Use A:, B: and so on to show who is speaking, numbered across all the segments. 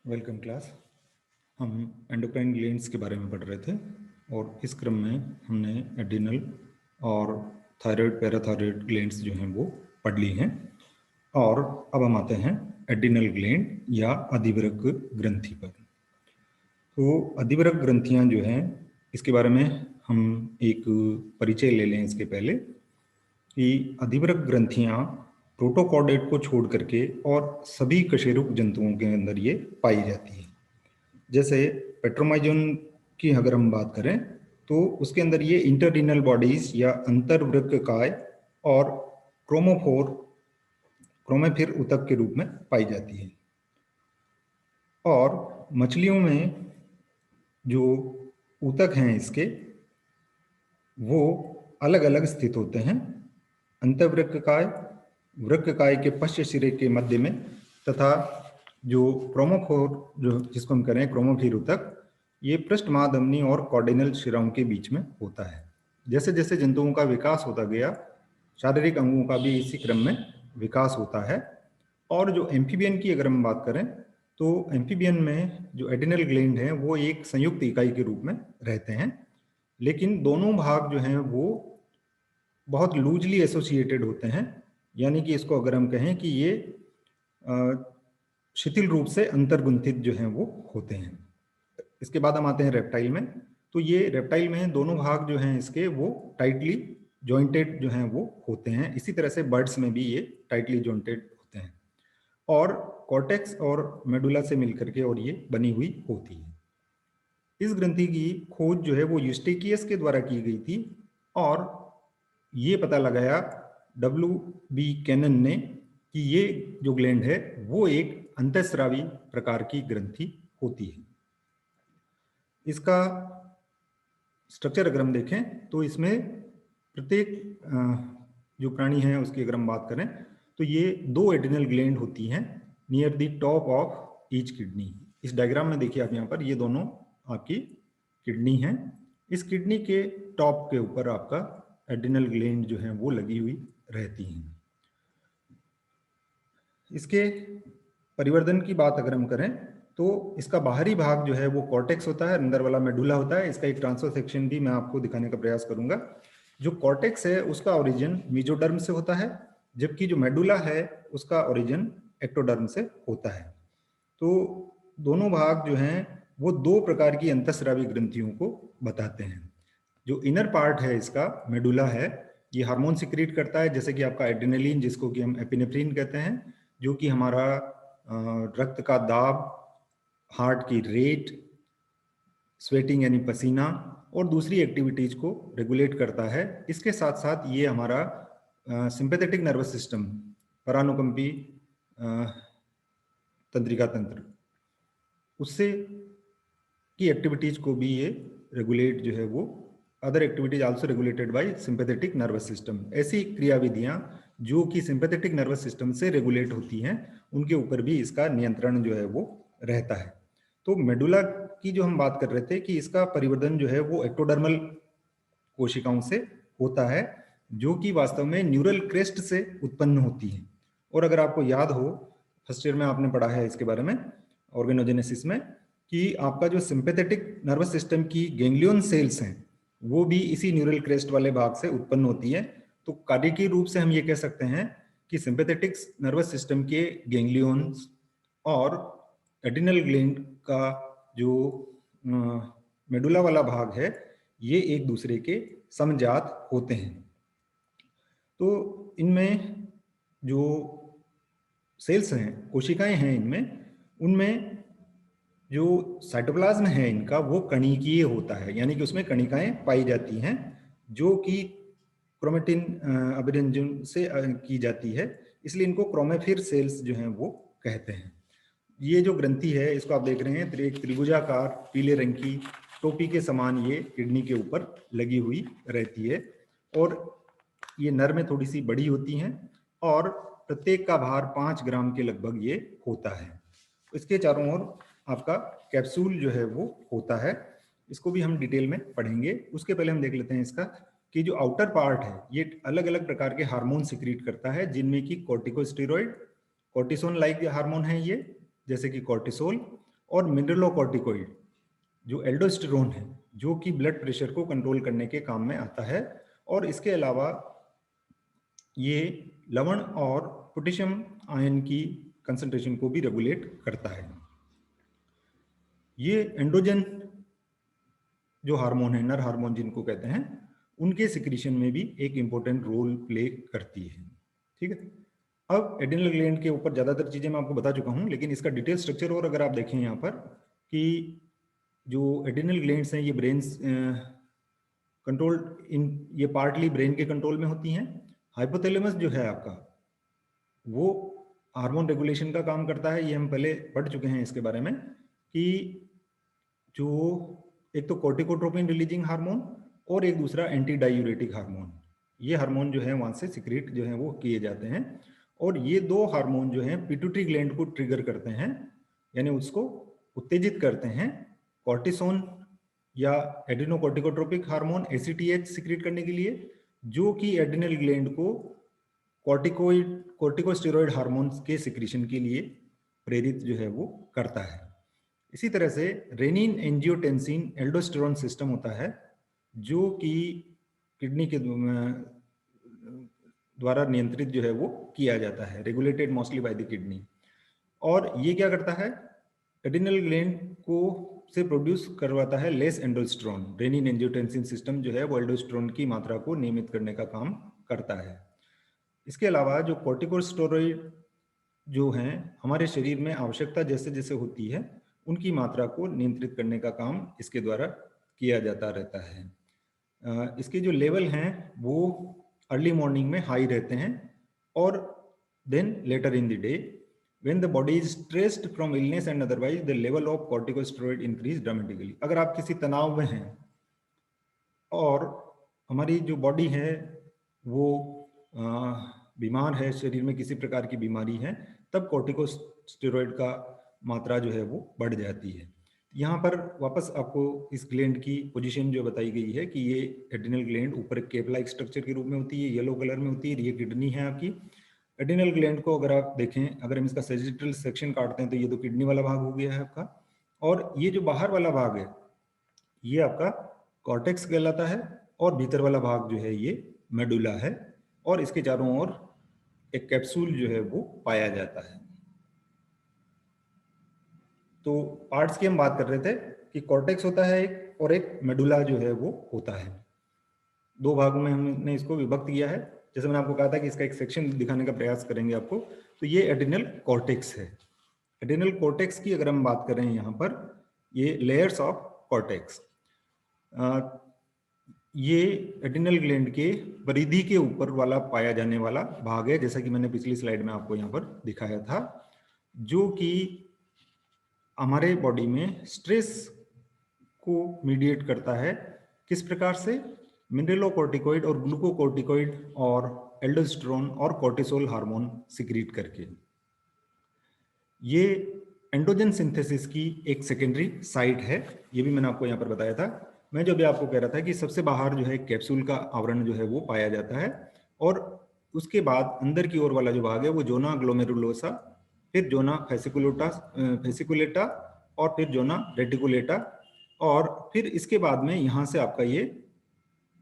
A: Welcome class. हम endocrine glands के बारे में पढ़ रहे थे और इस क्रम में हमने एड्रिनल और थायराइड पैराथायराइड ग्लैंड्स जो हैं वो पढ़ ली हैं। और अब हम आते हैं एड्रिनल ग्लैंड या अधिवृक्क ग्रंथि पर। तो अधिवृक्क ग्रंथियां जो हैं इसके बारे में हम एक परिचय ले लें इसके पहले कि अधिवृक्क ग्रंथियां प्रोटोकॉर्डेट को छोड़ करके और सभी कशेरुक जंतुओं के अंदर ये पाई जाती है। जैसे पेट्रोमाइजोन की अगर हम बात करें तो उसके अंदर ये इंटरडिनल बॉडीज या अंतर्वृक्ककाय और क्रोमोफिर ऊतक के रूप में पाई जाती है। और मछलियों में जो ऊतक हैं इसके वो अलग अलग स्थित होते हैं, अंतर्वृक्ककाय, वृक्ककाय के पश्च सिरे के मध्य में, तथा जो क्रोमोफोर जो जिसको हम कह रहे हैं क्रोमोफिर ऊतक, ये पृष्ठमाधमनी और कॉर्डिनल शिराओं के बीच में होता है। जैसे जैसे जंतुओं का विकास होता गया, शारीरिक अंगों का भी इसी क्रम में विकास होता है। और जो एम्फीबियन की अगर हम बात करें तो एम्फीबियन में जो एड्रिनल ग्लैंड है वो एक संयुक्त इकाई के रूप में रहते हैं, लेकिन दोनों भाग जो हैं वो बहुत लूजली एसोसिएटेड होते हैं। यानी कि इसको अगर हम कहें कि ये शिथिल रूप से अंतर्गुंथित जो हैं वो होते हैं। इसके बाद हम आते हैं रेप्टाइल में। तो ये रेप्टाइल में दोनों भाग जो हैं इसके वो टाइटली जॉइंटेड जो हैं वो होते हैं। इसी तरह से बर्ड्स में भी ये टाइटली जॉइंटेड होते हैं और कॉर्टेक्स और मेडुला से मिलकर के और ये बनी हुई होती है। इस ग्रंथि की खोज जो है वो यूस्टेकियस के द्वारा की गई थी और ये पता लगाया W.B. कैनन ने कि ये जो ग्लैंड है वो एक अंतःस्रावी प्रकार की ग्रंथि होती है। इसका स्ट्रक्चर अगर हम देखें तो इसमें प्रत्येक जो प्राणी है उसकी अगर हम बात करें तो ये 2 एड्रिनल ग्लैंड होती हैं near the top of each kidney. इस डायग्राम में देखिए आप यहाँ पर, ये दोनों आपकी किडनी हैं। इस किडनी के टॉप के ऊपर आपका एड्रिनल ग्लैंड जो है वो लगी हुई रहती हैं। इसके परिवर्धन की बात अगर हम करें तो इसका बाहरी भाग जो है वो कॉर्टेक्स होता है, अंदर वाला मेडुला होता है। इसका एक ट्रांसफर सेक्शन भी मैं आपको दिखाने का प्रयास करूंगा। जो कॉर्टेक्स है उसका ओरिजिन मेसोडर्म से होता है, जबकि जो मेडुला है उसका ओरिजिन एक्टोडर्म से होता है। तो दोनों भाग जो हैं वो 2 प्रकार की अंतःस्रावी ग्रंथियों को बताते हैं। जो इनर पार्ट है इसका मेडुला है, ये हार्मोन सिक्रीट करता है, जैसे कि आपका एड्रेनलिन जिसको कि हम एपिनेफ्रिन कहते हैं, जो कि हमारा रक्त का दाब, हार्ट की रेट, स्वेटिंग यानी पसीना और दूसरी एक्टिविटीज को रेगुलेट करता है। इसके साथ साथ ये हमारा सिंपैथेटिक नर्वस सिस्टम, परानुकंपी तंत्रिका तंत्र, उससे की एक्टिविटीज को भी ये रेगुलेट जो है वो, other activities also regulated by sympathetic nervous system. ऐसी क्रियाविधियां जो कि सिंपैथेटिक नर्वस सिस्टम से रेगुलेट होती हैं उनके ऊपर भी इसका नियंत्रण जो है वो रहता है। तो मेडुला की जो हम बात कर रहे थे कि इसका परिवर्धन जो है वो एक्टोडर्मल कोशिकाओं से होता है, जो कि वास्तव में न्यूरल क्रेस्ट से उत्पन्न होती है। और अगर आपको याद हो, फर्स्ट ईयर में आपने पढ़ा है इसके बारे में ऑर्गेनोजेनेसिस में, कि आपका जो सिंपैथेटिक नर्वस सिस्टम की गैंग्लियन सेल्स हैं वो भी इसी न्यूरल क्रेस्ट वाले भाग से उत्पन्न होती है। तो कार्यकीय रूप से हम ये कह सकते हैं कि सिंपैथेटिक नर्वस सिस्टम के गैंग्लियंस और एड्रिनल ग्लैंड का जो मेडुला वाला भाग है ये एक दूसरे के समजात होते हैं। तो इनमें जो सेल्स हैं, कोशिकाएं हैं इनमें, उनमें जो साइटोप्लाज्म है इनका वो कणिकीय होता है, यानी कि उसमें कणिकाएं पाई जाती हैं जो कि क्रोमेटिन अभिरंजन से की जाती है, इसलिए इनको क्रोमेफिर सेल्स जो हैं वो कहते हैं। ये जो ग्रंथि है इसको आप देख रहे हैं, एक त्रिभुजाकार पीले रंग की टोपी के समान ये किडनी के ऊपर लगी हुई रहती है और ये नर में थोड़ी सी बड़ी होती हैं और प्रत्येक का भार 5 ग्राम के लगभग ये होता है। इसके चारों ओर आपका कैप्सूल जो है वो होता है, इसको भी हम डिटेल में पढ़ेंगे। उसके पहले हम देख लेते हैं इसका कि जो आउटर पार्ट है ये अलग अलग प्रकार के हार्मोन सिक्रीट करता है, जिनमें कि कॉर्टिकोस्टेरॉइड, कॉर्टिसोन लाइक हार्मोन है ये, जैसे कि कॉर्टिसोल, और मिनरलोकॉर्टिकोइड जो एल्डोस्टेरोन है, जो कि ब्लड प्रेशर को कंट्रोल करने के काम में आता है, और इसके अलावा ये लवण और पोटेशियम आयन की कंसंट्रेशन को भी रेगुलेट करता है। ये एंड्रोजन जो हार्मोन है, नर हार्मोन जिनको कहते हैं, उनके सिक्रीशन में भी एक इंपॉर्टेंट रोल प्ले करती है। ठीक है, अब एड्रिनल ग्लैंड के ऊपर ज़्यादातर चीज़ें मैं आपको बता चुका हूँ, लेकिन इसका डिटेल स्ट्रक्चर और अगर आप देखें यहाँ पर कि जो एड्रिनल ग्लैंड्स हैं ये ब्रेन कंट्रोल ये पार्टली ब्रेन के कंट्रोल में होती हैं। हाइपोथैलेमस जो है आपका, वो हार्मोन रेगुलेशन का काम करता है। ये हम पहले पढ़ चुके हैं इसके बारे में कि जो एक तो कोर्टिकोट्रोपिन रिलीजिंग हार्मोन और एक दूसरा एंटी डायूरेटिक हार्मोन, ये हार्मोन जो है वहाँ से सिक्रेट जो है वो किए जाते हैं, और ये दो हार्मोन जो हैं पिट्यूटरी ग्लैंड को ट्रिगर करते हैं, यानी उसको उत्तेजित करते हैं कॉर्टिसोन या एड्रिनोकोर्टिकोट्रोपिक हार्मोन एसीटीएच सिक्रेट करने के लिए, जो कि एड्रिनल ग्लैंड को कोर्टिकोस्टेरॉइड हार्मोन्स के सिक्रीशन के लिए प्रेरित जो है वो करता है। इसी तरह से रेनिन एंजियोटेंसिन एल्डोस्टेरोन सिस्टम होता है, जो कि किडनी के द्वारा नियंत्रित जो है वो किया जाता है, regulated mostly by the kidney. और ये क्या करता है, एड्रिनल ग्लैंड को से प्रोड्यूस करवाता है लेस एंडोस्टेरोन। रेनिन एंजियोटेंसिन सिस्टम जो है वो एल्डोस्टेरोन की मात्रा को नियमित करने का काम करता है। इसके अलावा जो कोर्टिकोस्टेरॉइड जो हैं हमारे शरीर में आवश्यकता जैसे जैसे होती है, उनकी मात्रा को नियंत्रित करने का काम इसके द्वारा किया जाता रहता है। इसके जो लेवल हैं वो अर्ली मॉर्निंग में हाई रहते हैं, और then later in the day when the body is stressed from illness and otherwise the level of corticosteroid increase dramatically। अगर आप किसी तनाव में हैं और हमारी जो बॉडी है वो बीमार है, शरीर में किसी प्रकार की बीमारी है, तब कॉर्टिकोस्टेरॉइड का मात्रा जो है वो बढ़ जाती है। यहाँ पर वापस आपको इस ग्लैंड की पोजीशन जो बताई गई है कि ये एड्रिनल ग्लैंड ऊपर एक केप लाइक स्ट्रक्चर के रूप में होती है, येलो कलर में होती है, ये किडनी है आपकी। एड्रिनल ग्लैंड को अगर आप देखें, अगर हम इसका सैजिटल सेक्शन काटते हैं तो ये तो किडनी वाला भाग हो गया है आपका, और ये जो बाहर वाला भाग है ये आपका कॉर्टेक्स कहलाता है, और भीतर वाला भाग जो है ये मेडुला है, और इसके चारों ओर एक कैप्सूल जो है वो पाया जाता है। तो पार्ट्स की हम बात कर रहे थे कि कॉर्टेक्स होता है एक, और एक मेडुला जो है वो होता है। दो भागों में हमने इसको विभक्त किया है। जैसे मैंने आपको कहा था कि इसका एक सेक्शन दिखाने का प्रयास करेंगे आपको, तो ये एड्रिनल कॉर्टेक्स है। एड्रिनल कॉर्टेक्स की अगर हम बात करें यहाँ पर, ये लेयर्स ऑफ कॉर्टेक्स, ये एड्रिनल ग्लैंड के परिधि के ऊपर वाला पाया जाने वाला भाग है, जैसा कि मैंने पिछली स्लाइड में आपको यहाँ पर दिखाया था, जो कि हमारे बॉडी में स्ट्रेस को मीडिएट करता है। किस प्रकार से? मिनरलोकॉर्टिकोइड और ग्लूकोकॉर्टिकोइड और एल्डोस्टेरोन और कॉर्टिसोल हार्मोन सिक्रीट करके। ये एंड्रोजन सिंथेसिस की एक सेकेंडरी साइट है, ये भी मैंने आपको यहाँ पर बताया था। मैं जो भी आपको कह रहा था कि सबसे बाहर जो है कैप्सूल का आवरण जो है वो पाया जाता है, और उसके बाद अंदर की ओर वाला जो भाग है वो जोना ग्लोमेरुलोसा, फिर जोना फेसिकुलेटा, और फिर जोना रेटिकुलेटा, और फिर इसके बाद में यहाँ से आपका ये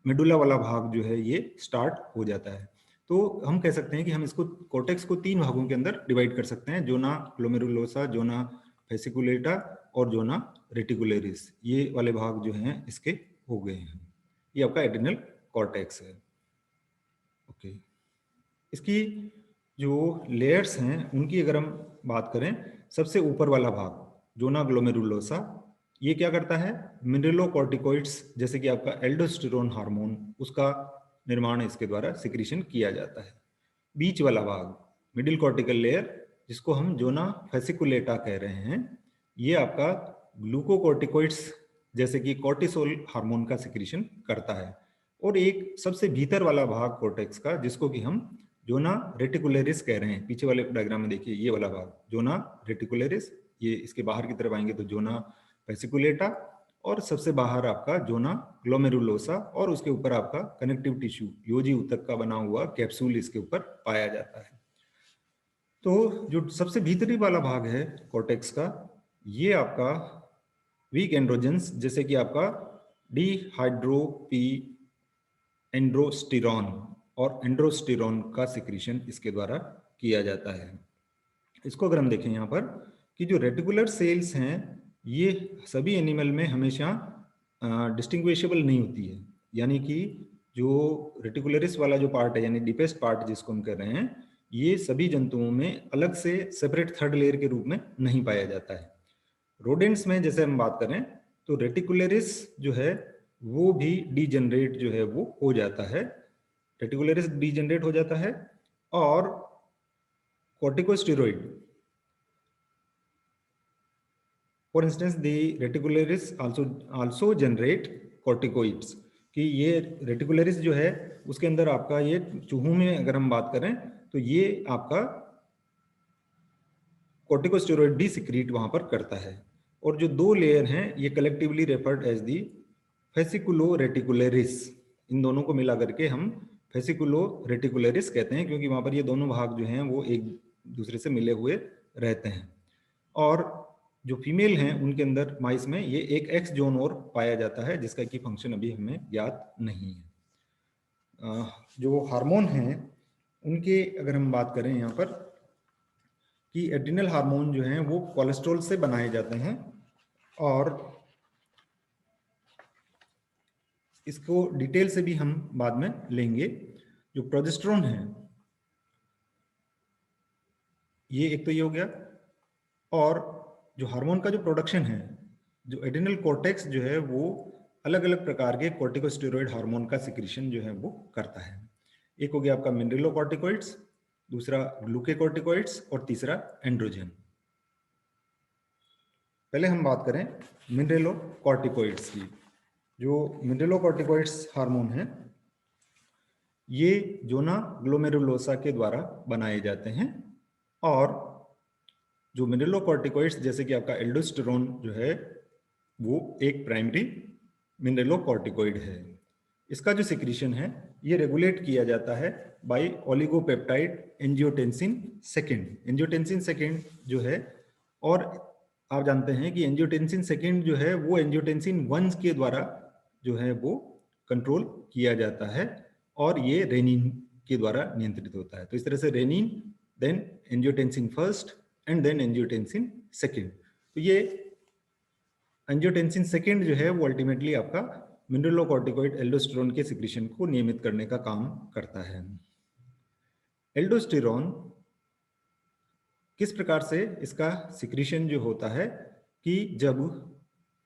A: मेडुला वाला भाग जो है ये स्टार्ट हो जाता है। तो हम कह सकते हैं कि हम इसको कॉर्टेक्स को तीन भागों के अंदर डिवाइड कर सकते हैं, जोना ग्लोमेरुलोसा, जोना फेसिकुलेटा और जोना रेटिकुलरिस। ये वाले भाग जो हैं इसके हो गए हैं। ये आपका एड्रिनल कॉर्टेक्स है। ओके, इसकी जो लेयर्स हैं उनकी अगर हम बात करें, सबसे ऊपर वाला भाग जोना ग्लोमेरुलोसा, ये क्या करता है? मिनरलोकॉर्टिकोइड्स जैसे कि आपका एल्डोस्टेरोन हार्मोन, उसका निर्माण इसके द्वारा सिक्रीशन किया जाता है। बीच वाला भाग मिडिल कॉर्टिकल लेयर, जिसको हम जोना फेसिकुलेटा कह रहे हैं, ये आपका ग्लूकोकॉर्टिकोइड्स जैसे कि कॉर्टिसोल हार्मोन का सिक्रीशन करता है। और एक सबसे भीतर वाला भाग कॉर्टेक्स का, जिसको कि हम जोना रेटिकुलरिस कह रहे हैं, पीछे वाले डायग्राम में देखिए ये वाला भाग जोना रेटिकुलरिस, ये इसके बाहर की तरफ आएंगे तो जोना फेसिकुलेटा, और सबसे बाहर आपका जोना ग्लोमेरुलोसा, और उसके ऊपर आपका कनेक्टिव टिश्यू योजी ऊतक का बना हुआ कैप्सूल इसके ऊपर पाया जाता है। तो जो सबसे भीतरी वाला भाग है कॉर्टेक्स का, ये आपका वीक एंड्रोजेंस जैसे कि आपका डिहाइड्रोपी एंड्रोस्टेरॉन और एंड्रोस्टेरॉन का सिक्रीशन इसके द्वारा किया जाता है। इसको अगर हम देखें यहाँ पर कि जो रेटिकुलर सेल्स हैं ये सभी एनिमल में हमेशा डिस्टिंग्विशेबल नहीं होती है, यानी कि जो रेटिकुलरिस वाला जो पार्ट है यानी डीपेस्ट पार्ट जिसको हम कह रहे हैं, ये सभी जंतुओं में अलग से सेपरेट थर्ड लेयर के रूप में नहीं पाया जाता है। रोडेंट्स में जैसे हम बात करें तो रेटिकुलरिस जो है वो भी डीजनरेट जो है वो हो जाता है, रेटिकुलरिस डीजनरेट हो जाता है। और corticosteroid, for instance the reticularis also generate corticoids, कि ये रेटिकुलरिस जो है उसके अंदर आपका ये चूहों में अगर हम बात करें तो ये आपका कॉर्टिकोस्टेरॉइड भी सिक्रीट वहां पर करता है। और जो दो लेयर हैं ये collectively referred as the fasciculo reticularis, इन दोनों को मिला करके हम फेसिकुलो रेटिकुलरिस कहते हैं, क्योंकि वहां पर ये दोनों भाग जो हैं वो एक दूसरे से मिले हुए रहते हैं। और जो फीमेल हैं उनके अंदर माइस में ये एक एक्स जोन और पाया जाता है जिसका कि फंक्शन अभी हमें ज्ञात नहीं है। जो हार्मोन हैं उनके अगर हम बात करें यहाँ पर कि एड्रिनल हार्मोन जो हैं वो कोलेस्ट्रॉल से बनाए जाते हैं, और इसको डिटेल से भी हम बाद में लेंगे। जो प्रोजेस्टेरोन है ये एक तो ये हो गया, और जो हार्मोन का जो प्रोडक्शन है, जो एड्रिनल कॉर्टेक्स जो है वो अलग अलग प्रकार के कॉर्टिकोस्टेरॉइड हार्मोन का सिक्रीशन जो है वो करता है। एक हो गया आपका मिनरलोकॉर्टिकॉइड्स, दूसरा ग्लूकेकॉर्टिकॉइड्स और तीसरा एंड्रोजन। पहले हम बात करें मिनरलोकॉर्टिकॉइड्स की। जो मिनरलोकॉर्टिकॉइड्स हार्मोन है ये जोना ग्लोमेरुलोसा के द्वारा बनाए जाते हैं, और जो मिनरलोकॉर्टिकॉइड्स जैसे कि आपका एल्डोस्टेरोन जो है वो एक प्राइमरी मिनरलोकॉर्टिकॉइड है। इसका जो सिक्रीशन है ये रेगुलेट किया जाता है by oligopeptide angiotensin second. Angiotensin second जो है, और आप जानते हैं कि एंजियोटेंसिन सेकेंड जो है वो एंजियोटेंसिन 1 के द्वारा जो है वो कंट्रोल किया जाता है, और ये रेनिन के द्वारा नियंत्रित होता है। तो इस तरह से renin, then angiotensin first and then angiotensin second. तो ये एंजियोटेंसिन सेकेंड जो है वो अल्टीमेटली आपका मिनरलोकॉर्टिकॉइड एल्डोस्टेरोन के सिक्रीशन को नियमित करने का काम करता है। एल्डोस्टेरोन किस प्रकार से इसका सिक्रीशन जो होता है कि जब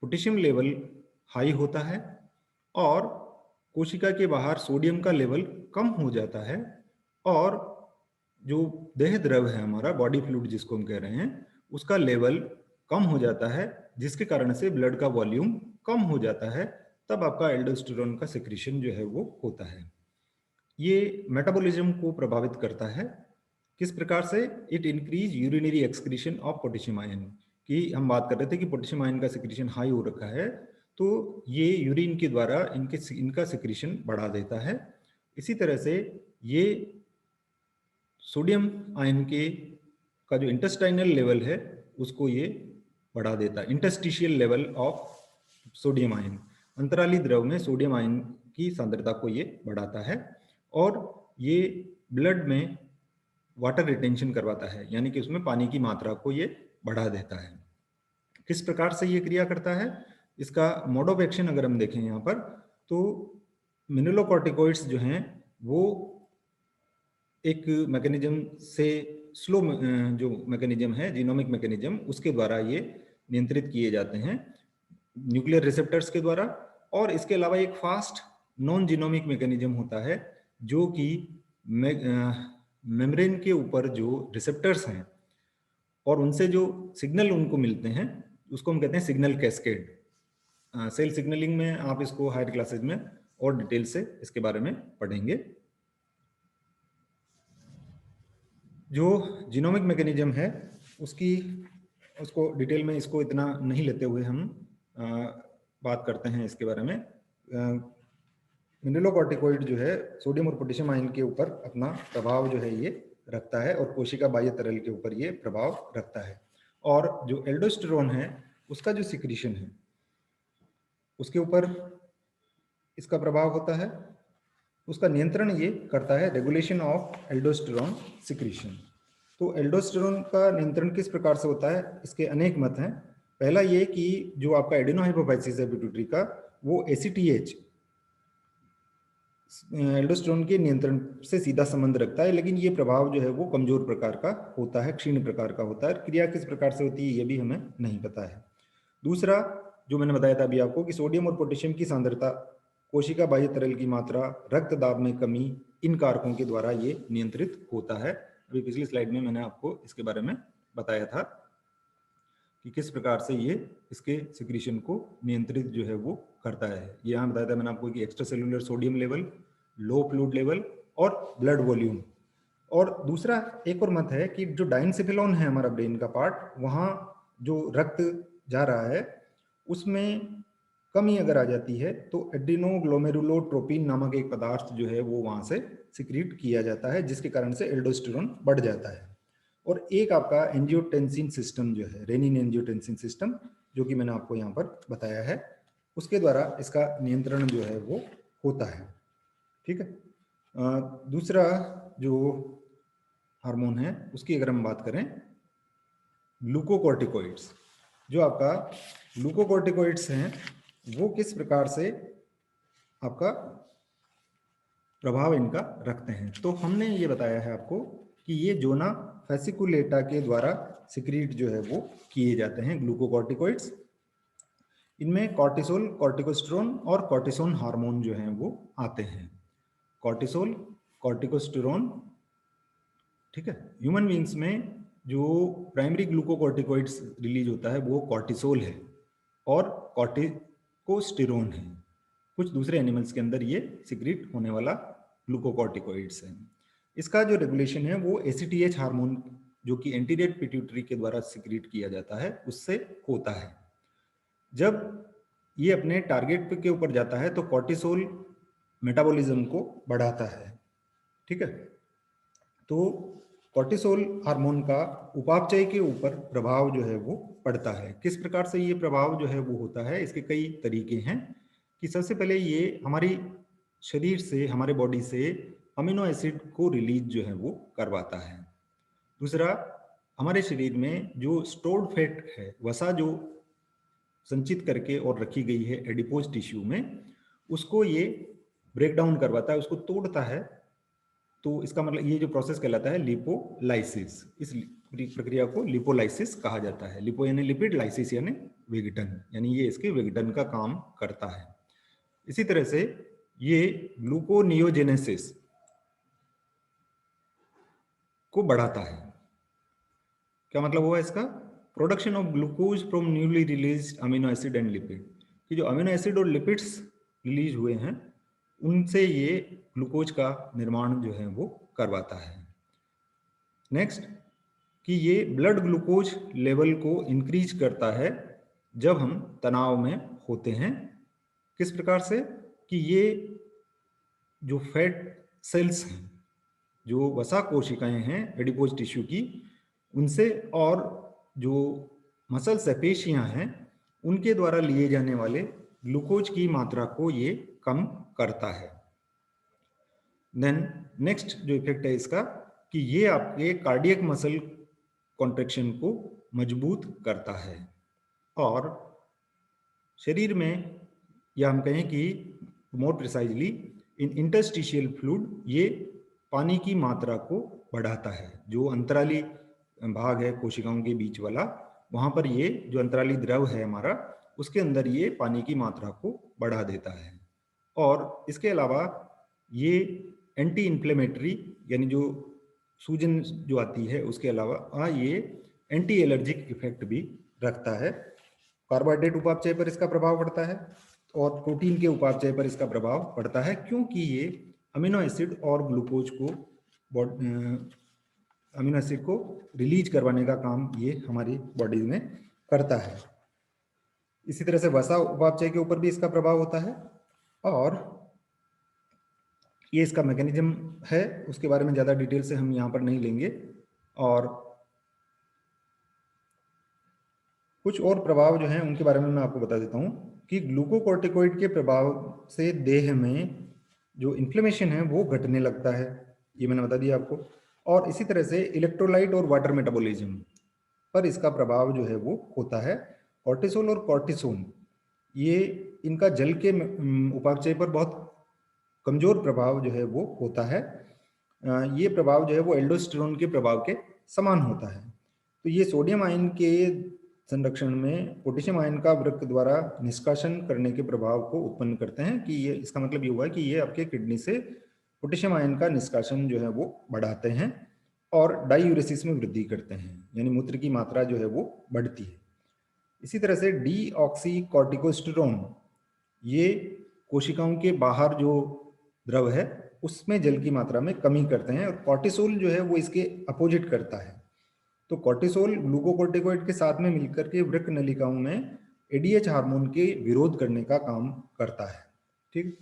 A: पोटेशियम लेवल हाई होता है और कोशिका के बाहर सोडियम का लेवल कम हो जाता है, और जो देह द्रव है हमारा बॉडी फ्लूइड जिसको हम कह रहे हैं उसका लेवल कम हो जाता है, जिसके कारण से ब्लड का वॉल्यूम कम हो जाता है, तब आपका एल्डोस्टेरोन का सिक्रीशन जो है वो होता है। ये मेटाबॉलिज्म को प्रभावित करता है। किस प्रकार से? It increase urinary excretion of potassium ion, की हम बात कर रहे थे कि पोटेशियम आयन का सिक्रीशन हाई हो रखा है, तो ये यूरिन के द्वारा इनका सिक्रीशन बढ़ा देता है। इसी तरह से ये सोडियम आयन का जो इंटेस्टाइनल लेवल है उसको ये बढ़ा देता है, interstitial level of sodium ion, अंतराली द्रव में सोडियम आयन की सांद्रता को ये बढ़ाता है, और ये ब्लड में वाटर रिटेंशन करवाता है, यानी कि उसमें पानी की मात्रा को ये बढ़ा देता है। किस प्रकार से ये क्रिया करता है? इसका मोड ऑफ एक्शन अगर हम देखें यहाँ पर, तो मिनरलोकॉर्टिकॉइड्स जो हैं वो एक मैकेनिज्म से स्लो जो मैकेनिज्म है जीनोमिक मैकेनिज्म उसके द्वारा ये नियंत्रित किए जाते हैं न्यूक्लियर रिसेप्टर्स के द्वारा। और इसके अलावा एक फास्ट नॉन जीनोमिक मैकेनिज्म होता है जो कि मेम्ब्रेन के ऊपर जो रिसेप्टर्स हैं और उनसे जो सिग्नल उनको मिलते हैं उसको हम कहते हैं सिग्नल कैस्केड। सेल सिग्नलिंग में आप इसको हायर क्लासेज में और डिटेल से इसके बारे में पढ़ेंगे। जो जीनोमिक मैकेनिज्म है उसको डिटेल में इसको इतना नहीं लेते हुए हम बात करते हैं इसके बारे में। मिनरलोकॉर्टिकॉइड जो है सोडियम और पोटेशियम आयन के ऊपर अपना प्रभाव जो है ये रखता है, और कोशिका बाह्य तरल के ऊपर ये प्रभाव रखता है। और जो एल्डोस्टेरोन है उसका जो सिक्रीशन है उसके ऊपर इसका प्रभाव होता है। उसका नियंत्रण ये करता है रेगुलेशन ऑफ एल्डोस्टेरोन सिक्रीशन। तो एल्डोस्टेरोन का नियंत्रण किस प्रकार से होता है, इसके अनेक मत हैं। पहला ये कि जो आपका एडेनोहाइपोफाइसिस है पिट्यूटरी का, वो एसीटीएच एल्डोस्टेरोन के नियंत्रण से सीधा संबंध रखता है, लेकिन ये प्रभाव जो है वो कमजोर प्रकार का होता है, क्षीण प्रकार का होता है। क्रिया किस प्रकार से होती है ये भी हमें नहीं पता है। दूसरा जो मैंने बताया था अभी आपको कि सोडियम और पोटेशियम की सांद्रता, कोशिका बाह्य तरल की मात्रा, रक्त दाब में कमी, इन कारकों के द्वारा ये नियंत्रित होता है। अभी पिछली स्लाइड में मैंने आपको इसके बारे में बताया था कि किस प्रकार से ये इसके सिक्रीशन को नियंत्रित जो है वो करता है। ये यहाँ बताया था मैंने आपको कि एक्स्ट्रा सेलुलर सोडियम लेवल, लो फ्लूइड लेवल और ब्लड वॉल्यूम। और दूसरा एक और मत है कि जो डाइनसेफेलॉन है हमारा ब्रेन का पार्ट, वहाँ जो रक्त जा रहा है उसमें कमी अगर आ जाती है तो एड्रीनोग्लोमेरुलोट्रोपिन नामक एक पदार्थ जो है वो वहाँ से सिक्रीट किया जाता है, जिसके कारण से एल्डोस्टेरोन बढ़ जाता है। और एक आपका एंजियोटेंसिन सिस्टम जो है, रेनिन एंजियोटेंसिन सिस्टम, जो कि मैंने आपको यहाँ पर बताया है, उसके द्वारा इसका नियंत्रण जो है वो होता है। ठीक है। दूसरा जो हार्मोन है उसकी अगर हम बात करें, ग्लूकोकॉर्टिकॉइड्स। जो आपका ग्लूकोकॉर्टिकॉइड्स हैं वो किस प्रकार से आपका प्रभाव इनका रखते हैं, तो हमने ये बताया है आपको कि ये जोना फेसिकुलेटा के द्वारा सिक्रीट जो है वो किए जाते हैं ग्लूकोकॉर्टिकॉइड्स। इनमें कॉर्टिसोल, कॉर्टिकोस्टेरोन और कॉर्टिसोन हार्मोन जो हैं वो आते हैं। कॉर्टिसोल, कॉर्टिकोस्टेरोन, ठीक है। ह्यूमन बींग्स में जो प्राइमरी ग्लूकोकॉर्टिकॉइड्स रिलीज होता है वो कॉर्टिसोल है और कॉर्टिकोस्टेरोन है। कुछ दूसरे एनिमल्स के अंदर ये सिक्रीट होने वाला ग्लूकोकॉर्टिकॉइड्स है। इसका जो रेगुलेशन है वो एसीटीएच हार्मोन, जो कि एंटीरियर पिट्यूटरी के द्वारा सिक्रीट किया जाता है, उससे होता है। जब ये अपने टारगेट के ऊपर जाता है तो कॉर्टिसोल मेटाबॉलिज्म को बढ़ाता है। ठीक है। तो कॉर्टिसोल हार्मोन का उपापचय के ऊपर प्रभाव जो है वो पड़ता है। किस प्रकार से ये प्रभाव जो है वो होता है, इसके कई तरीके हैं। कि सबसे पहले ये हमारी शरीर से, हमारे बॉडी से अमीनो एसिड को रिलीज जो है वो करवाता है। दूसरा, हमारे शरीर में जो स्टोर्ड फैट है, वसा जो संचित करके और रखी गई है एडिपोज टिश्यू में, उसको ये ब्रेक डाउन करवाता है, उसको तोड़ता है। तो इसका मतलब ये जो प्रोसेस कहलाता है लिपोलाइसिस। इस प्रक्रिया को लिपोलाइसिस कहा जाता है। लिपो यानी लिपिड, लाइसिस यानी विघटन, यानी ये इसके विघटन का काम करता है। इसी तरह से ये ग्लूकोनियोजेनेसिस को बढ़ाता है। क्या मतलब हुआ इसका? Production of glucose from newly release amino acid and lipid, कि जो अमीनो एसिड और लिपिड्स रिलीज हुए हैं उनसे ये ग्लूकोज का निर्माण जो है वो करवाता है। नेक्स्ट, कि ये ब्लड ग्लूकोज लेवल को इंक्रीज करता है जब हम तनाव में होते हैं। किस प्रकार से? कि ये जो फैट सेल्स हैं, जो वसा कोशिकाएं हैं एडिपोज टिश्यू की, उनसे और जो मसल्स पेशियां हैं उनके द्वारा लिए जाने वाले ग्लूकोज की मात्रा को ये कम करता है। देन नेक्स्ट जो इफेक्ट है इसका, कि ये आपके कार्डियक मसल कॉन्ट्रैक्शन को मजबूत करता है और शरीर में, या हम कहें कि मोर प्रिसाइजली इन इंटरस्टिशियल फ्लूइड, ये पानी की मात्रा को बढ़ाता है। जो अंतराली भाग है कोशिकाओं के बीच वाला, वहाँ पर ये जो अंतराली द्रव है हमारा, उसके अंदर ये पानी की मात्रा को बढ़ा देता है। और इसके अलावा ये एंटी इन्फ्लेमेटरी, यानी जो सूजन जो आती है उसके अलावा ये एंटी एलर्जिक इफेक्ट भी रखता है। कार्बोहाइड्रेट उपापचय पर इसका प्रभाव पड़ता है और प्रोटीन के उपापचय पर इसका प्रभाव पड़ता है, क्योंकि ये अमीनो एसिड और ग्लूकोज को, अमीनो एसिड को रिलीज करवाने का काम ये हमारी बॉडी में करता है। इसी तरह से वसा उपापचय के ऊपर भी इसका प्रभाव होता है और ये इसका मैकेनिज्म है, उसके बारे में ज़्यादा डिटेल से हम यहाँ पर नहीं लेंगे। और कुछ और प्रभाव जो हैं उनके बारे में मैं आपको बता देता हूँ कि ग्लूकोकॉर्टिकोइड के प्रभाव से देह में जो इन्फ्लेमेशन है वो घटने लगता है, ये मैंने बता दिया आपको। और इसी तरह से इलेक्ट्रोलाइट और वाटर मेटाबॉलिज्म पर इसका प्रभाव जो है वो होता है। कॉर्टिसोल और कॉर्टिसोन ये इनका जल के उपापचय पर बहुत कमजोर प्रभाव जो है वो होता है। ये प्रभाव जो है वो एल्डोस्टेरोन के प्रभाव के समान होता है। तो ये सोडियम आयन के संरक्षण में पोटेशियम आयन का वृक्क द्वारा निष्कासन करने के प्रभाव को उत्पन्न करते हैं, कि ये इसका मतलब ये हुआ है कि ये आपके किडनी से पोटेशियम आयन का निष्कासन जो है वो बढ़ाते हैं और डाईयूरेसिस में वृद्धि करते हैं, यानी मूत्र की मात्रा जो है वो बढ़ती है। इसी तरह से डीऑक्सीकॉर्टिकोस्टेरोन ये कोशिकाओं के बाहर जो द्रव है उसमें जल की मात्रा में कमी करते हैं, और कॉर्टिसोल जो है वो इसके अपोजिट करता है। तो कॉर्टिसोल ग्लूकोकॉर्टिकोइड के साथ में मिलकर के वृक्क नलिकाओं में एडीएच हार्मोन के विरोध करने का काम करता है। ठीक,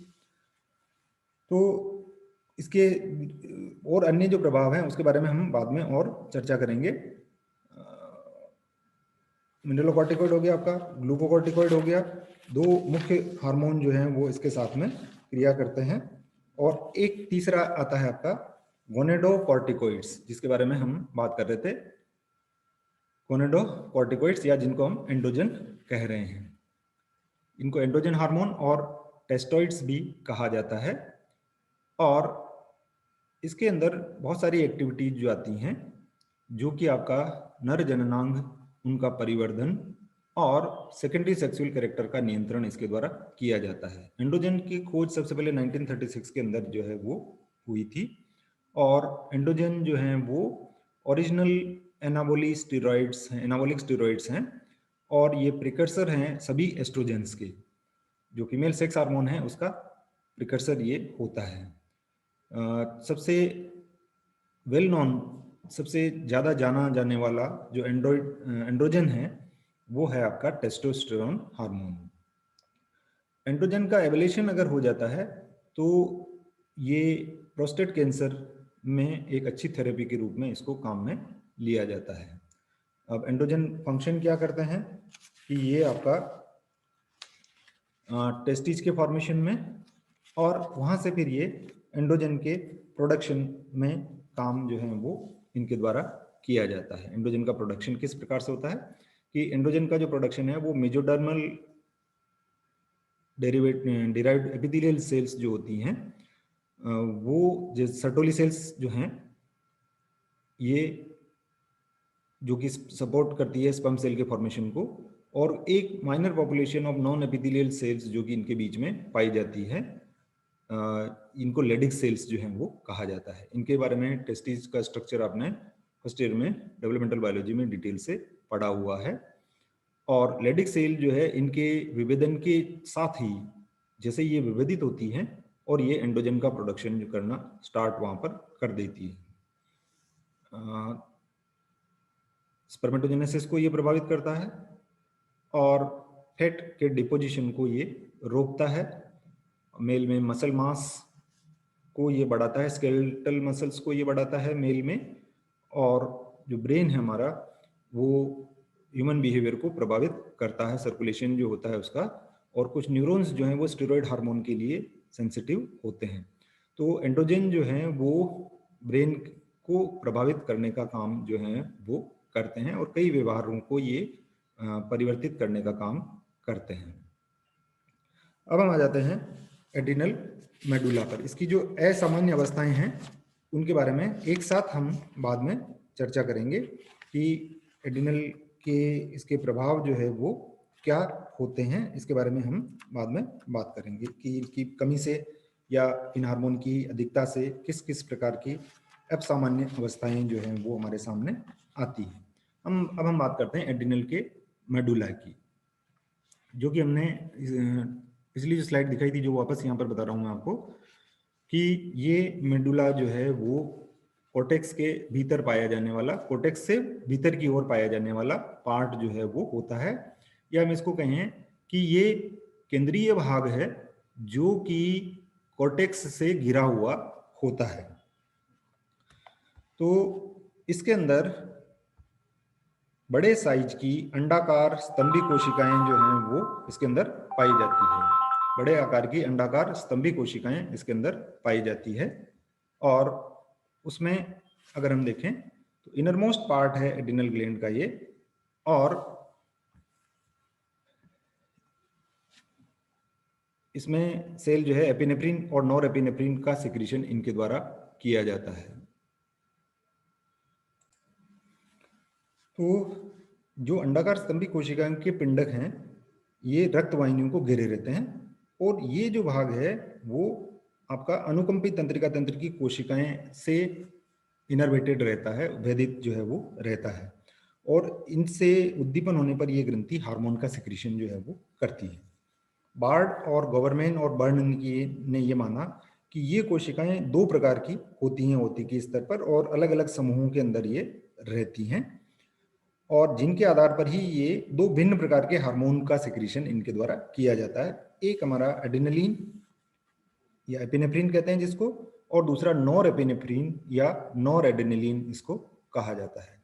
A: तो इसके और अन्य जो प्रभाव हैं उसके बारे में हम बाद में और चर्चा करेंगे। मिनरलोकॉर्टिकोइड हो गया आपका, ग्लूकोकॉर्टिकोइड हो गया, दो मुख्य हार्मोन जो हैं वो इसके साथ में क्रिया करते हैं। और एक तीसरा आता है आपका गोनेडोकॉर्टिकोइड्स, जिसके बारे में हम बात कर रहे थे, गोनेडोकॉर्टिकोइड्स या जिनको हम एंडोजन कह रहे हैं। इनको एंडोजन हार्मोन और टेस्टोइड्स भी कहा जाता है। और इसके अंदर बहुत सारी एक्टिविटीज जो आती हैं, जो कि आपका नर जननांग उनका परिवर्धन और सेकेंडरी सेक्सुअल कैरेक्टर का नियंत्रण इसके द्वारा किया जाता है। एंडोजन की खोज सबसे पहले 1936 के अंदर जो है वो हुई थी। और एंडोजन जो हैं वो ओरिजिनल एनाबोलिक स्टेरॉइड्स हैं, और ये प्रिकर्सर हैं सभी एस्ट्रोजेंस के। जो फीमेल सेक्स हार्मोन है उसका प्रिकर्सर ये होता है। सबसे वेल नोन, सबसे ज़्यादा जाना जाने वाला जो एंड्रोजन है वो है आपका टेस्टोस्टेरोन हार्मोन। एंड्रोजन का एवोल्यूशन अगर हो जाता है तो ये प्रोस्टेट कैंसर में एक अच्छी थेरेपी के रूप में इसको काम में लिया जाता है। अब एंड्रोजन फंक्शन क्या करते हैं कि ये आपका टेस्टिज के फॉर्मेशन में और वहाँ से फिर ये एंड्रोजन के प्रोडक्शन में काम जो है वो इनके द्वारा किया जाता है। एंड्रोजन का प्रोडक्शन किस प्रकार से होता है कि एंड्रोजन का जो प्रोडक्शन है वो मेजोडर्मल डिराइव्ड एपिथेलियल सेल्स जो होती हैं वो जो सर्टोली सेल्स जो हैं ये जो कि सपोर्ट करती है स्पर्म सेल के फॉर्मेशन को, और एक minor population of non epithelial cells जो कि इनके बीच में पाई जाती है, इनको लेडिक सेल्स जो हैं वो कहा जाता है। इनके बारे में टेस्टिस का स्ट्रक्चर आपने फर्स्ट ईयर में डेवलपमेंटल बायोलॉजी में डिटेल से पढ़ा हुआ है। और लेडिक सेल जो है इनके विभेदन के साथ ही जैसे ये विभेदित होती हैं और ये एंड्रोजन का प्रोडक्शन जो करना स्टार्ट वहाँ पर कर देती है। स्पर्मेटोजेनेसिस को ये प्रभावित करता है और फैट के डिपोजिशन को ये रोकता है। मेल में मसल मास को ये बढ़ाता है, स्केलेटल मसल्स को ये बढ़ाता है मेल में। और जो ब्रेन है हमारा वो ह्यूमन बिहेवियर को प्रभावित करता है, सर्कुलेशन जो होता है उसका। और कुछ न्यूरॉन्स जो हैं वो स्टेरॉइड हार्मोन के लिए सेंसिटिव होते हैं। तो एंड्रोजन जो हैं वो ब्रेन को प्रभावित करने का काम जो है वो करते हैं और कई व्यवहारों को ये परिवर्तित करने का काम करते हैं। अब हम आ जाते हैं एड्रिनल मेडुला पर। इसकी जो असामान्य अवस्थाएं हैं उनके बारे में एक साथ हम बाद में चर्चा करेंगे कि एड्रिनल के इसके प्रभाव जो है वो क्या होते हैं। इसके बारे में हम बाद में बात करेंगे कि इनकी कमी से या इन हार्मोन की अधिकता से किस किस प्रकार की असामान्य अवस्थाएं जो हैं वो हमारे सामने आती हैं। अब हम बात करते हैं एड्रिनल के मेडुला की, जो कि हमने पिछली जो स्लाइड दिखाई थी, जो वापस यहाँ पर बता रहा हूँ मैं आपको कि ये मेडुला जो है वो कोर्टेक्स के भीतर पाया जाने वाला, कोर्टेक्स से भीतर की ओर पाया जाने वाला पार्ट जो है वो होता है। या हम इसको कहें कि ये केंद्रीय भाग है जो कि कोर्टेक्स से घिरा हुआ होता है। तो इसके अंदर बड़े साइज की अंडाकार स्तंभी कोशिकाएं जो हैं वो इसके अंदर पाई जाती है। बड़े आकार की अंडाकार स्तंभी कोशिकाएं इसके अंदर पाई जाती है। और उसमें अगर हम देखें तो इनरमोस्ट पार्ट है एड्रिनल ग्लैंड का ये, और इसमें सेल जो है एपिनेफ्रिन और नॉर एपिनेफ्रिन का सिक्रीशन इनके द्वारा किया जाता है। तो जो अंडाकार स्तंभी कोशिकाओं के पिंडक हैं ये रक्त वाहिनियों को घेरे रहते हैं, और ये जो भाग है वो आपका अनुकंपी तंत्रिका तंत्र की कोशिकाएं से इनर्वेटेड रहता है, भेदित जो है वो रहता है, और इनसे उद्दीपन होने पर ये ग्रंथि हार्मोन का सिक्रीशन जो है वो करती है। बार्ड और गवर्नमेंट और बर्न ने ये माना कि ये कोशिकाएं दो प्रकार की होती हैं ओती के स्तर पर, और अलग अलग समूहों के अंदर ये रहती हैं, और जिनके आधार पर ही ये दो भिन्न प्रकार के हार्मोन का सिक्रीशन इनके द्वारा किया जाता है। एक हमारा एड्रेनलिन या एपिनेफ्रिन कहते हैं जिसको, और दूसरा नॉर एपिनेफ्रिन या नॉर एड्रेनलिन इसको कहा जाता है।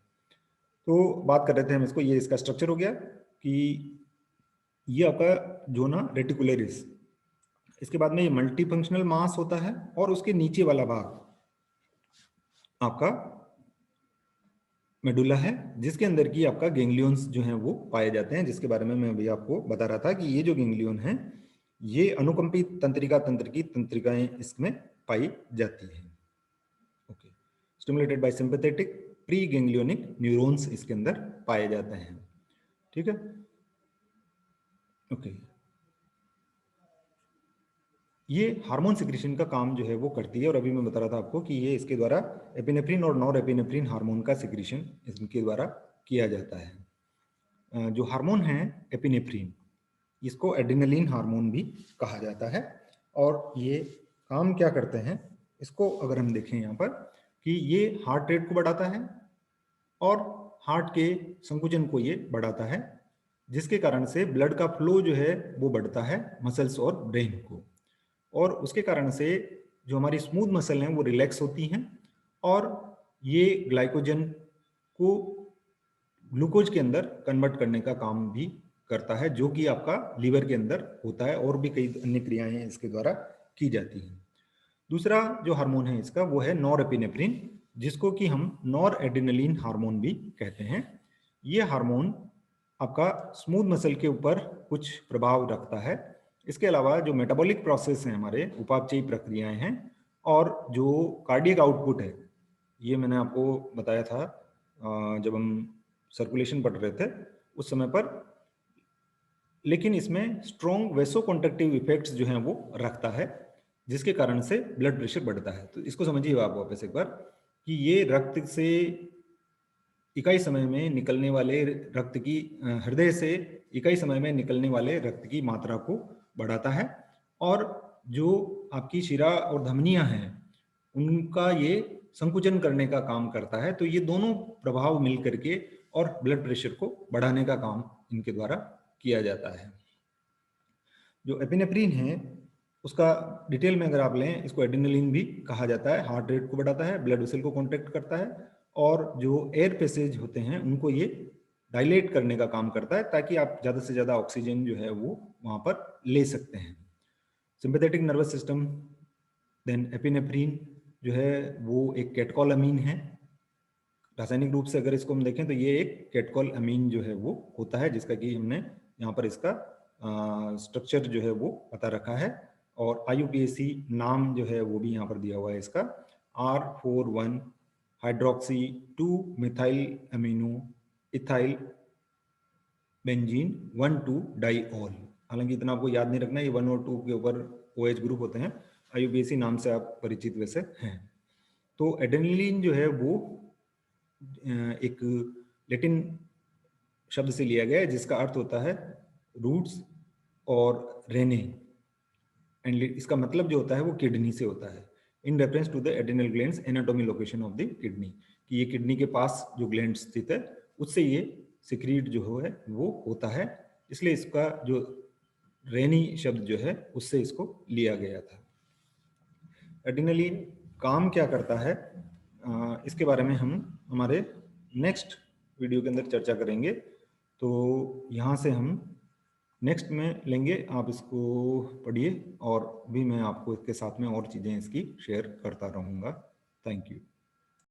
A: तो बात कर रहे थे हम इसको, ये इसका स्ट्रक्चर हो गया कि ये आपका जोना रेटिकुलरिस, इसके बाद में ये मल्टीफंक्शनल मास होता है, और उसके नीचे वाला भाग आपका मेडुला है, जिसके अंदर की आपका गैंग्लियंस जो हैं वो पाए जाते हैं, जिसके बारे में मैं अभी आपको बता रहा था कि ये जो गैंग्लियन है ये अनुकंपी तंत्रिका तंत्र की तंत्रिकाएं इसमें पाई जाती हैं। Okay, stimulated by sympathetic pre ganglionic neurons इसके अंदर पाए जाते हैं। ठीक है, ओके। ये हार्मोन सिक्रीशन का काम जो है वो करती है, और अभी मैं बता रहा था आपको कि ये इसके द्वारा एपिनेफ्रिन और नॉर एपिनेफ्रिन हार्मोन का सिक्रीशन इसके द्वारा किया जाता है। जो हार्मोन है एपिनेफ्रिन, इसको एड्रेनलिन हार्मोन भी कहा जाता है, और ये काम क्या करते हैं इसको अगर हम देखें यहाँ पर कि ये हार्ट रेट को बढ़ाता है और हार्ट के संकुचन को ये बढ़ाता है, जिसके कारण से ब्लड का फ्लो जो है वो बढ़ता है मसल्स और ब्रेन को, और उसके कारण से जो हमारी स्मूथ मसल हैं वो रिलैक्स होती हैं, और ये ग्लाइकोजन को ग्लूकोज के अंदर कन्वर्ट करने का काम भी करता है, जो कि आपका लीवर के अंदर होता है, और भी कई अन्य क्रियाएं इसके द्वारा की जाती हैं। दूसरा जो हार्मोन है इसका वो है नॉर एपिनेफ्रिन, जिसको कि हम नॉर एड्रेनलिन हार्मोन भी कहते हैं। ये हार्मोन आपका स्मूथ मसल के ऊपर कुछ प्रभाव रखता है। इसके अलावा जो मेटाबॉलिक प्रोसेस हैं हमारे उपापचयी प्रक्रियाएं हैं, और जो कार्डियक आउटपुट है, ये मैंने आपको बताया था जब हम सर्कुलेशन पढ़ रहे थे उस समय पर, लेकिन इसमें स्ट्रॉन्ग वेसोकॉन्ट्रैक्टिव इफेक्ट्स जो हैं वो रखता है, जिसके कारण से ब्लड प्रेशर बढ़ता है। तो इसको समझिए आप वापस एक बार कि ये रक्त से इकाई समय में निकलने वाले रक्त की हृदय से इकाई समय में निकलने वाले रक्त की मात्रा को बढ़ाता है, और जो आपकी शिरा और धमनियां हैं उनका ये संकुचन करने का काम करता है। तो ये दोनों प्रभाव मिल करके और ब्लड प्रेशर को बढ़ाने का काम इनके द्वारा किया जाता है। जो एपिनेफ्रिन है उसका डिटेल में अगर आप लें, इसको एड्रेनलिन भी कहा जाता है, हार्ट रेट को बढ़ाता है, ब्लड वेसल को कॉन्ट्रैक्ट करता है, और जो एयर पैसेज होते हैं उनको ये डायलेट करने का काम करता है, ताकि आप ज़्यादा से ज़्यादा ऑक्सीजन जो है वो वहाँ पर ले सकते हैं। Sympathetic nervous system, then epinephrine जो है वो एक कैटकोलामीन है। रासायनिक रूप से अगर इसको हम देखें तो ये एक कैटकोलामीन जो है वो होता है, जिसका कि हमने यहाँ पर इसका स्ट्रक्चर जो है वो पता रखा है, और IUPAC नाम जो है वो भी यहाँ पर दिया हुआ है इसका, R41 hydroxy 2 methyl amino ethyl benzene 1,2 diol. हालांकि इतना आपको याद नहीं रखना, ये 1 और 2 के ऊपर OH ग्रुप होते हैं, IUPAC नाम से आप परिचित वैसे हैं। तो एड्रेनलिन जो है वो एक लैटिन शब्द से लिया गया है, जिसका अर्थ होता है रूट्स और रेने, एंड इसका मतलब जो होता है वो किडनी से होता है, in reference to the adrenal glands anatomy location of the kidney, कि ये किडनी के पास जो ग्लैंड स्थित है उससे ये सिक्रीट जो है वो होता है, इसलिए इसका जो रेनी शब्द जो है उससे इसको लिया गया था। एड्रेनलिन काम क्या करता है इसके बारे में हम हमारे नेक्स्ट वीडियो के अंदर चर्चा करेंगे। तो यहाँ से हम नेक्स्ट में लेंगे, आप इसको पढ़िए और भी मैं आपको इसके साथ में और चीज़ें इसकी शेयर करता रहूँगा। Thank you.